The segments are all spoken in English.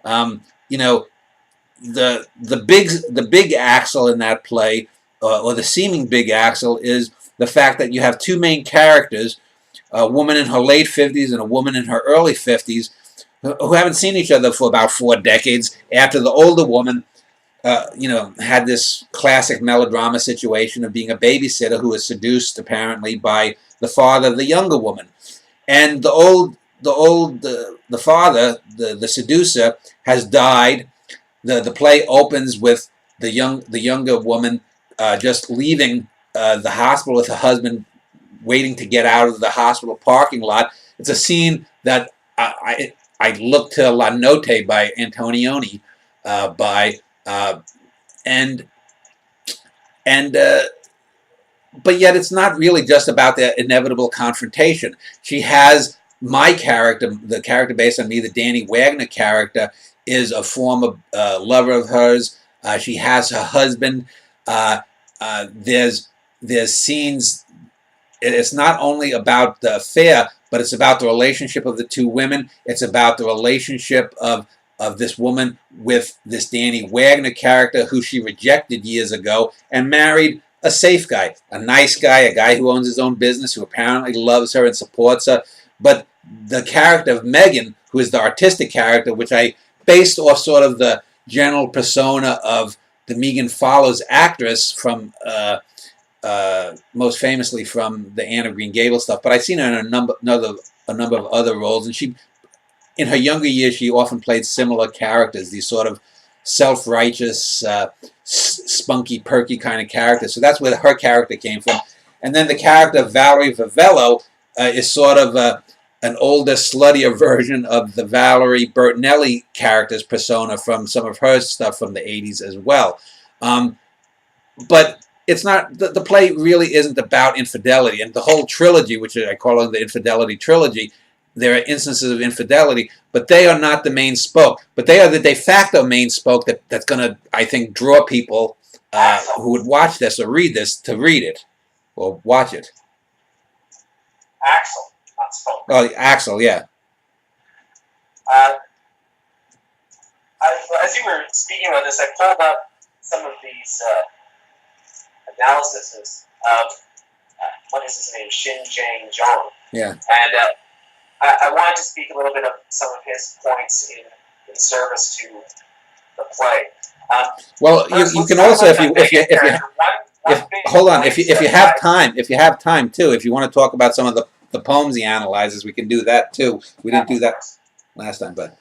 You know, the big axle in that play, or the seeming big axle, is the fact that you have two main characters, a woman in her late 50s and a woman in her early 50s, who haven't seen each other for about 4 decades. After the older woman, had this classic melodrama situation of being a babysitter who was seduced apparently by the father of the younger woman, and the father, the seducer, has died. The play opens with the younger woman just leaving the hospital with her husband, waiting to get out of the hospital parking lot. It's a scene that I look to La Notte by Antonioni, by and and but yet it's not really just about the inevitable confrontation. She has my character, the character based on me, the Danny Wagner character, is a former lover of hers. She has her husband. There's scenes. It's not only about the affair, but it's about the relationship of the two women. It's about the relationship of this woman with this Danny Wagner character, who she rejected years ago and married a safe guy, a nice guy, a guy who owns his own business, who apparently loves her and supports her. But the character of Megan, who is the artistic character, which I based off sort of the general persona of the Megan Follows actress from, most famously from the Anne of Green Gables stuff, but I've seen her in a number of other roles, and she, in her younger years, she often played similar characters, these sort of self-righteous, spunky, perky kind of characters. So that's where her character came from. And then the character of Valerie Vivello is sort of an older, sluttier version of the Valerie Bertinelli character's persona from some of her stuff from the 80s as well. But it's not, the play really isn't about infidelity. And the whole trilogy, which I call the Infidelity Trilogy, there are instances of infidelity, but they are not the main spoke. But they are the de facto main spoke that's going to, I think, draw people who would watch this or read this to read it or watch it. Axel, not spoke. Oh, Axel, yeah. As you were speaking about this, I pulled up some of these analyses of, what is his name, Shin Jang Jong. Yeah. And I wanted to speak a little bit of some of his points in service to the play. Well, you can also, if you have time too, if you want to talk about some of the poems he analyzes, we can do that too. We didn't do that last time, but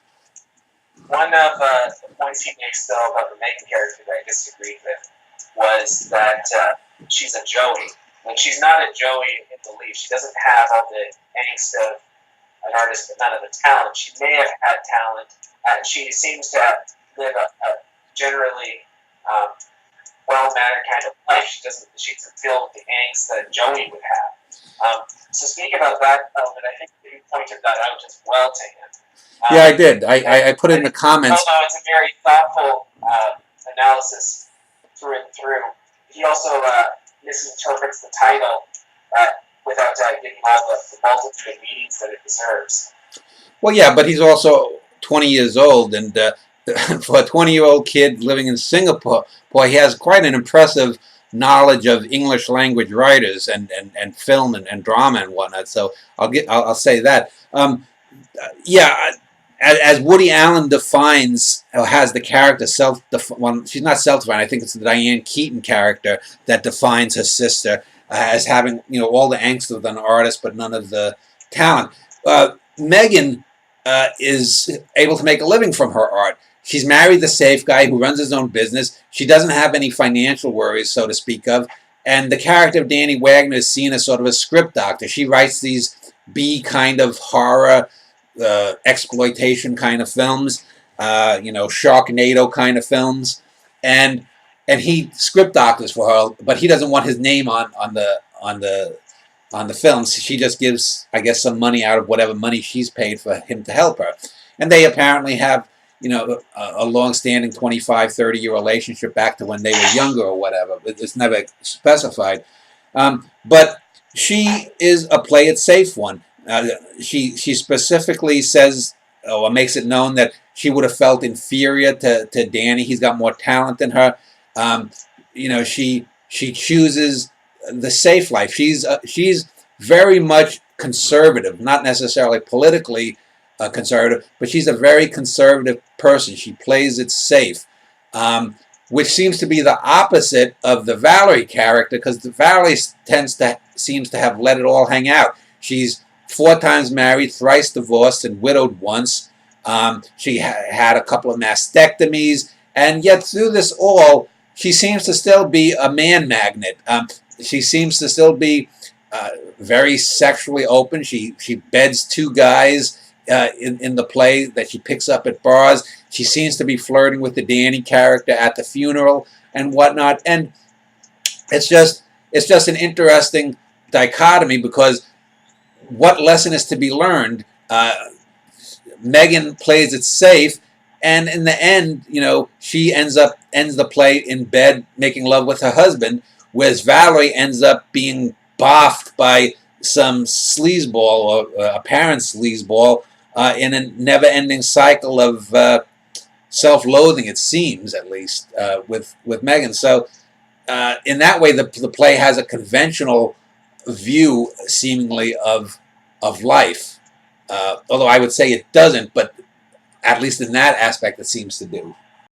one of the points he makes though about the Megan character that I disagreed with was that she's a Joey. And she's not a Joey in the least. She doesn't have all the angst of an artist, but none of the talent. She may have had talent, and she seems to live a generally well-mannered kind of life. She doesn't feel the angst that Joey would have. So speaking about that element, I think you pointed that out as well to him. Yeah, I did. I put it in the comments. Although it's a very thoughtful analysis through and through, he also misinterprets the title without giving all the multitude of meanings that it deserves. Well, yeah, but he's also 20 years old, and for a 20-year-old kid living in Singapore, boy, he has quite an impressive knowledge of English language writers and film and drama and whatnot. So I'll say that. Yeah, as Woody Allen defines, or has the character she's not self-defined. I think it's the Diane Keaton character that defines her sister as having, all the angst of an artist, but none of the talent. Megan is able to make a living from her art. She's married the safe guy who runs his own business. She doesn't have any financial worries, so to speak of. And the character of Danny Wagner is seen as sort of a script doctor. She writes these B kind of horror, exploitation kind of films, Sharknado kind of films, and he script doctors for her, but he doesn't want his name on the films. She just gives, I guess, some money out of whatever money she's paid for him to help her, and they apparently have a long-standing 25, 30-year relationship back to when they were younger or whatever. It's never specified, but she is a play it safe one. She specifically says, or makes it known that she would have felt inferior to Danny. He's got more talent than her. She chooses the safe life. She's very much conservative, not necessarily politically conservative, but she's a very conservative person. She plays it safe, which seems to be the opposite of the Valerie character, because the Valerie seems to have let it all hang out. She's 4 times married, thrice divorced, and widowed once. She had a couple of mastectomies, and yet through this all, she seems to still be a man magnet. She seems to still be very sexually open. She beds 2 guys in the play that she picks up at bars. She seems to be flirting with the Danny character at the funeral and whatnot. And it's just an interesting dichotomy, because what lesson is to be learned? Megan plays it safe, and in the end, she ends the play in bed making love with her husband, whereas Valerie ends up being boffed by some sleazeball, or apparent sleazeball, in a never-ending cycle of self-loathing, it seems, at least, with Megan. So in that way, the play has a conventional view, seemingly, of life. Although I would say it doesn't, but at least in that aspect, it seems to do.